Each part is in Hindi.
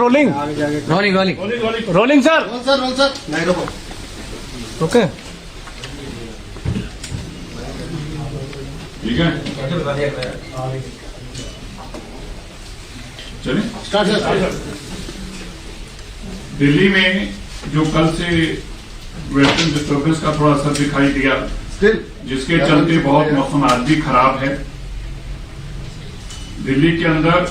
Rolling rolling rolling rolling sir okay ठीक है, चलिए। दिल्ली में जो कल से वेस्टर्न डिस्टर्बेंस का थोड़ा असर दिखाई दिया, जिसके चलते बहुत मौसम आज भी खराब है। दिल्ली के अंदर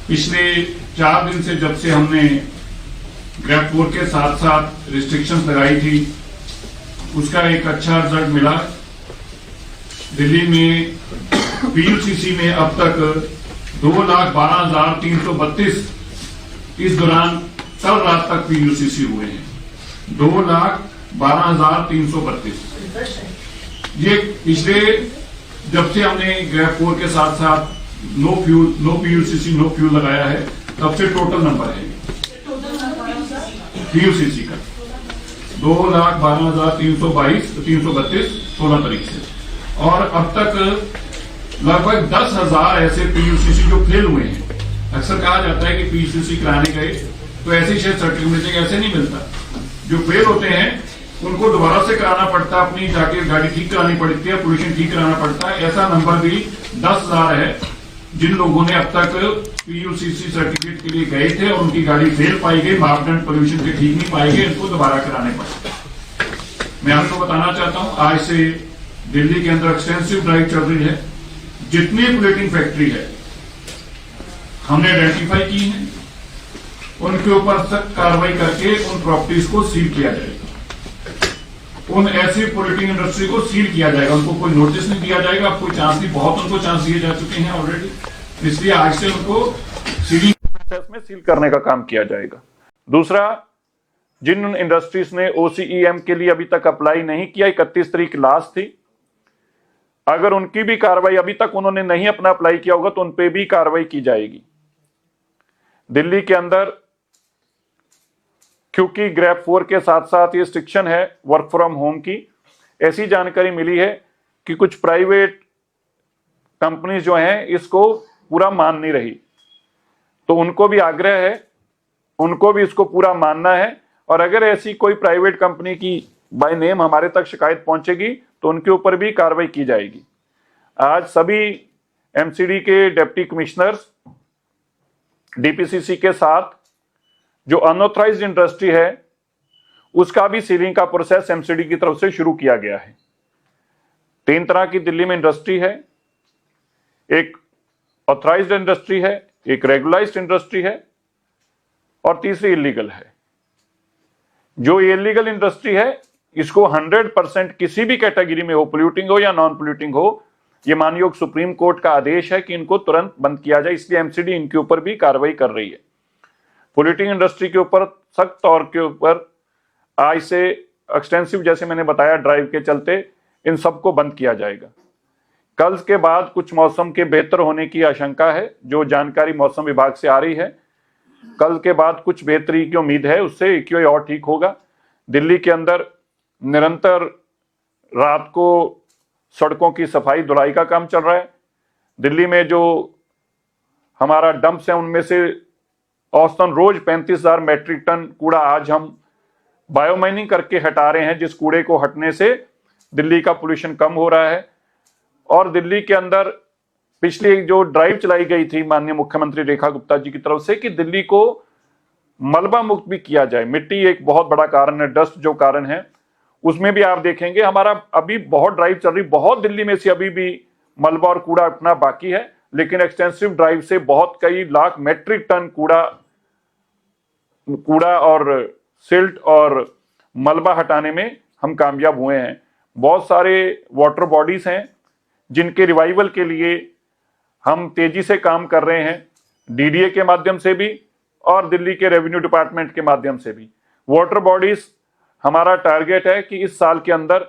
पिछले 4 दिन से, जब से हमने ग्रैप 4 के साथ साथ रिस्ट्रिक्शंस लगाई थी, उसका एक अच्छा रिजल्ट मिला। दिल्ली में पीयूसीसी में अब तक 2,12,332 इस दौरान कल रात तक पीयूसीसी हुए हैं। 2,12,332 ये पिछले, जब से हमने ग्रैप 4 के साथ साथ नो पीयूसीसी नो फ्यूल लगाया है, तब से टोटल नंबर है पीयूसीसी का 2,12,332 16 तारीख से। और अब तक लगभग 10,000 ऐसे पीयूसीसी जो फेल हुए हैं। अक्सर कहा जाता है कि पीयूसीसी कराने गए तो ऐसे शायद सर्टिफिकेट मिलते, ऐसे नहीं मिलता। जो फेल होते हैं उनको दोबारा से कराना पड़ता है, अपनी जाके गाड़ी ठीक करानी पड़ती है, पोल्यूशन ठीक कराना पड़ता है। ऐसा नंबर भी 10,000 है जिन लोगों ने अब तक पीयूसीसी सर्टिफिकेट के लिए गए थे और उनकी गाड़ी फेल पाई गई, मापदंड पोल्यूशन के ठीक नहीं पाए गए, इनको दोबारा कराने पड़े। मैं आपको बताना चाहता हूं, आज से दिल्ली के अंदर एक्सटेंसिव ड्राइव चल रही है। जितनी पोल्यूटिंग फैक्ट्री है हमने आइडेंटिफाई की है, उनके ऊपर सख्त कार्रवाई करके उन प्रॉपर्टीज को सील किया जाएगा। उन ऐसी पोल्यूटिंग इंडस्ट्री को सील किया जाएगा, उनको कोई नोटिस नहीं दिया जाएगा, अब कोई चांस नहीं, बहुत उनको चांस दिए जा चुके हैं ऑलरेडी। इसलिए आज से उनको सीलिंग प्रोसेस में सील करने का काम किया जाएगा। दूसरा, जिन इंडस्ट्रीज ने ओसीईएम के लिए अभी तक अप्लाई नहीं किया, 31 तारीख लास्ट थी, अगर उनकी भी कार्रवाई अभी तक उन्होंने नहीं अपना अप्लाई किया होगा तो उनपे भी कार्रवाई की जाएगी। दिल्ली के अंदर क्योंकि ग्रैप 4 के साथ साथ ये रिस्ट्रिक्शन है वर्क फ्रॉम होम की, ऐसी जानकारी मिली है कि कुछ प्राइवेट कंपनीज जो हैं इसको पूरा मान नहीं रही, तो उनको भी आग्रह है, उनको भी इसको पूरा मानना है। और अगर ऐसी कोई प्राइवेट कंपनी की बाय नेम हमारे तक शिकायत पहुंचेगी तो उनके ऊपर भी कार्रवाई की जाएगी। आज सभी एमसीडी के डिप्टी कमिश्नर्स डीपीसीसी के साथ जो अनऑथराइज्ड इंडस्ट्री है उसका भी सीलिंग का प्रोसेस एमसीडी की तरफ से शुरू किया गया है। 3 तरह की दिल्ली में इंडस्ट्री है, एक ऑथराइज्ड इंडस्ट्री है, एक रेगुलाइज्ड इंडस्ट्री है और तीसरी इलीगल है। जो इलीगल इंडस्ट्री है इसको 100% किसी भी कैटेगरी में हो, पोल्यूटिंग हो या नॉन पोल्यूटिंग हो, ये मानयोग सुप्रीम कोर्ट का आदेश है कि इनको तुरंत बंद किया जाए। इसलिए एमसीडी इनके ऊपर भी कार्रवाई कर रही है। पोल्यूटिंग इंडस्ट्री के ऊपर सख्त तौर के ऊपर आज से एक्सटेंसिव, जैसे मैंने बताया, ड्राइव के चलते इन सबको बंद किया जाएगा। कल के बाद कुछ मौसम के बेहतर होने की आशंका है, जो जानकारी मौसम विभाग से आ रही है। कल के बाद कुछ बेहतरी की उम्मीद है, उससे एक्यूआई और ठीक होगा। दिल्ली के अंदर निरंतर रात को सड़कों की सफाई धुलाई का काम चल रहा है। दिल्ली में जो हमारा डंप्स है उनमें से औसतन रोज 35,000 मैट्रिक टन कूड़ा आज हम बायोमाइनिंग करके हटा रहे हैं, जिस कूड़े को हटने से दिल्ली का पोल्यूशन कम हो रहा है। और दिल्ली के अंदर पिछली जो ड्राइव चलाई गई थी माननीय मुख्यमंत्री रेखा गुप्ता जी की तरफ से कि दिल्ली को मलबा मुक्त भी किया जाए। मिट्टी एक बहुत बड़ा कारण है, डस्ट जो कारण है, उसमें भी आप देखेंगे हमारा अभी बहुत ड्राइव चल रही, बहुत दिल्ली में से अभी भी मलबा और कूड़ा उठना बाकी है, लेकिन एक्सटेंसिव ड्राइव से बहुत कई लाख मैट्रिक टन कूड़ा और सिल्ट और मलबा हटाने में हम कामयाब हुए हैं। बहुत सारे वाटर बॉडीज हैं जिनके रिवाइवल के लिए हम तेजी से काम कर रहे हैं, डीडीए के माध्यम से भी और दिल्ली के रेवेन्यू डिपार्टमेंट के माध्यम से भी। वाटर बॉडीज, हमारा टारगेट है कि इस साल के अंदर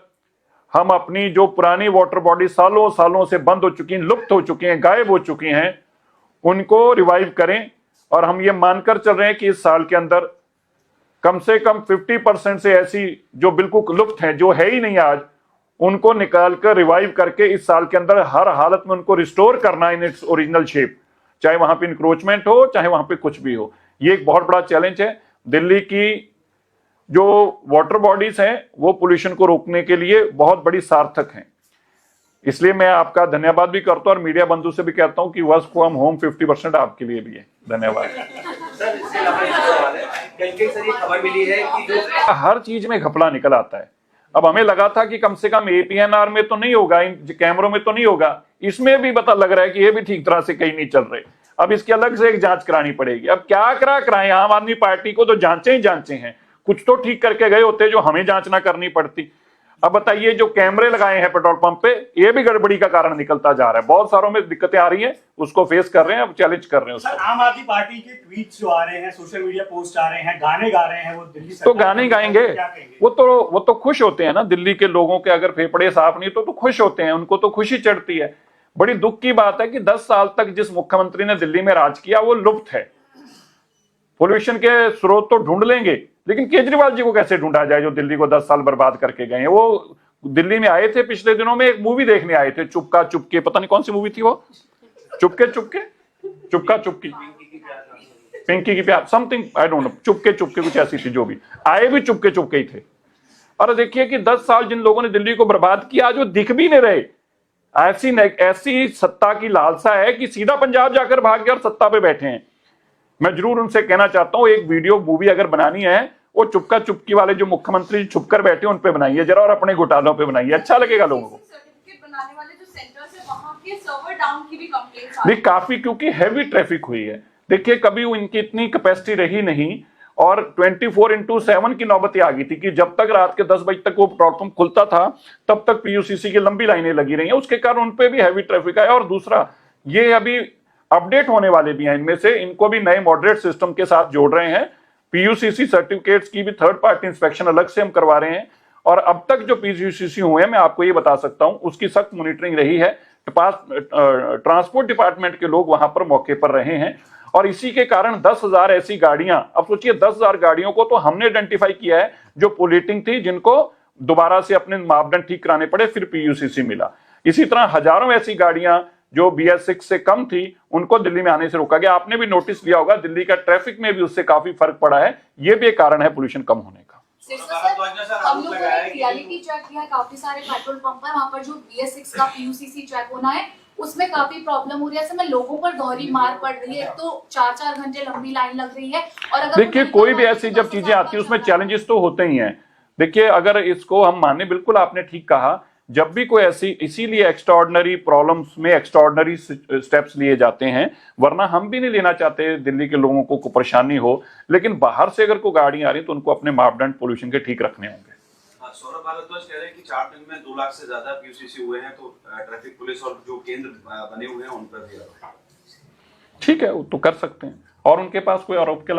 हम अपनी जो पुरानी वाटर बॉडी सालों सालों से बंद हो चुकी हैं, लुप्त हो चुकी हैं, गायब हो चुकी हैं, उनको रिवाइव करें। और हम ये मानकर चल रहे हैं कि इस साल के अंदर कम से कम 50% से ऐसी जो बिल्कुल लुप्त हैं, जो है ही नहीं आज, उनको निकाल कर रिवाइव करके इस साल के अंदर हर हालत में उनको रिस्टोर करना इन इट्स ओरिजिनल शेप, चाहे वहां पे इंक्रोचमेंट हो, चाहे वहां पे कुछ भी हो। ये एक बहुत बड़ा चैलेंज है। दिल्ली की जो वाटर बॉडीज हैं वो पोल्यूशन को रोकने के लिए बहुत बड़ी सार्थक हैं। इसलिए मैं आपका धन्यवाद भी करता हूं और मीडिया बंधु से भी कहता हूं कि वर्क फ्रॉम होम 50% आपके लिए भी है। धन्यवाद। सर, इसके अलावा एक सवाल है, कल सर ये खबर मिली है कि जो हर चीज में घपला निकल आता है। अब हमें लगा था कि कम से कम एपीएनआर में तो नहीं होगा, इन कैमरों में तो नहीं होगा, इसमें भी पता लग रहा है कि ये भी ठीक तरह से कहीं नहीं चल रहे। अब इसकी अलग से एक जांच करानी पड़ेगी। अब क्या कराएं, आम आदमी पार्टी को तो जांचे ही जांचे हैं, कुछ तो ठीक करके गए होते जो हमें जांच ना करनी पड़ती। अब बताइए, जो कैमरे लगाए हैं पेट्रोल पंप पे, ये भी गड़बड़ी का कारण निकलता जा रहा है। बहुत सारों में दिक्कतें आ रही हैं, उसको फेस कर रहे हैं, अब चैलेंज कर रहे हैं उसको। सर, आम आदमी पार्टी के ट्वीट्स जो आ रहे हैं, सोशल मीडिया पोस्ट आ रहे हैं, गाने गा रहे हैं, वो दिल्ली तो गाने गाएंगे, वो तो खुश होते हैं ना। दिल्ली के लोगों के अगर फेफड़े साफ नहीं तो खुश होते हैं, उनको तो खुशी चढ़ती है। बड़ी दुख की बात है कि 10 साल तक जिस मुख्यमंत्री ने दिल्ली में राज किया वो लुप्त है। पोल्यूशन के स्रोत तो ढूंढ लेंगे, लेकिन केजरीवाल जी को कैसे ढूंढा जाए जो दिल्ली को 10 साल बर्बाद करके गए हैं। वो दिल्ली में आए थे पिछले दिनों में, एक मूवी देखने आए थे, चुपका चुपके, पता नहीं कौन सी मूवी थी वो, चुपके चुपके, चुपका चुपकी, पिंकी की प्यार, something I don't know, Chupke Chupke कुछ ऐसी थी। जो भी आए भी चुपके चुपके ही थे। और देखिए कि 10 साल जिन लोगों ने दिल्ली को बर्बाद किया, आज वो दिख भी नहीं रहे। ऐसी सत्ता की लालसा है कि सीधा पंजाब जाकर भाग गए और सत्ता पे बैठे हैं। मैं जरूर उनसे कहना चाहता हूं, एक वीडियो मूवी अगर बनानी है, वो चुपका चुपकी वाले जो मुख्यमंत्री छुपकर बैठे उन पे बनाइए जरा, और अपने घोटालों पे बनाइए, अच्छा लगेगा लोगों को। बनाने वाले जो सेंटर्स है वहां के सर्वर डाउन की भी कंप्लेंट्स आ रही नहीं, काफी, क्योंकि हैवी ट्रैफिक हुई है। देखिए, कभी इनकी इतनी कैपेसिटी रही नहीं, और 24/7 की नौबत आ गई थी कि जब तक रात के 10 बजे तक वो पेट्रोल पंप खुलता था तब तक पीयूसीसी की लंबी लाइनें लगी रही हैं। उसके कारण उन पे भी हैवी ट्रैफिक आया। और दूसरा, ये अभी अपडेट होने वाले भी हैं, इनमें से इनको भी नए मॉडरेट सिस्टम के साथ जोड़ रहे हैं। पीयूसीसी सर्टिफिकेट्स की भी थर्ड पार्टी इंस्पेक्शन अलग से हम करवा रहे हैं। और अब तक जो पीयूसीसी हुए हैं, मैं आपको ये बता सकता हूं, उसकी सख्त मॉनिटरिंग रही है। ट्रांसपोर्ट डिपार्टमेंट के लोग वहां पर मौके पर रहे हैं, और इसी के कारण 10,000 ऐसी गाड़ियां, अब सोचिए 10,000 गाड़ियों को तो हमने आइडेंटिफाई किया है जो पोल्यूटिंग थी, जिनको दोबारा से अपने मापदंड ठीक कराने पड़े, फिर पीयूसीसी मिला। इसी तरह हजारों ऐसी गाड़ियां जो BS6 से कम थी, उनको दिल्ली में आने से रोका गया। आपने भी नोटिस लिया होगा, दिल्ली का ट्रैफिक में भी उससे काफी फर्क पड़ा है। ये भी एक कारण है पोल्यूशन कम होने का। हम लोगों ने रियलिटी चेक किया, काफी सारे पेट्रोल पंप पर, वहां पर जो BS6 का पीयूसीसी चेक होना है उसमें काफी प्रॉब्लम हो रही है। समय लोगों पर दोहरी मार पड़ रही है, तो 4-4 घंटे लंबी लाइन लग रही है। और अगर देखिए, कोई भी ऐसी जब चीजें आती है उसमें चैलेंजेस तो होते ही हैं। देखिए, अगर इसको हम माने, बिल्कुल आपने ठीक कहा, जब भी कोई ऐसी, इसीलिए एक्स्ट्राऑर्डिनरी प्रॉब्लम्स में एक्स्ट्राऑर्डिनरी स्टेप्स लिए जाते हैं, वरना हम भी नहीं लेना चाहते दिल्ली के लोगों को परेशानी हो। लेकिन बाहर से अगर कोई गाड़ियां आ रही तो उनको अपने मापदंड पोल्यूशन के ठीक रखने होंगे। सौरभ भारद्वाज कह रहे हैं कि 4 दिन में 2 लाख से ज्यादा पीयूसीसी हुए हैं, तो ट्रैफिक पुलिस और जो केंद्र बने हुए हैं उन पर भी ठीक है, वो तो कर सकते हैं, और उनके पास कोई आरोप के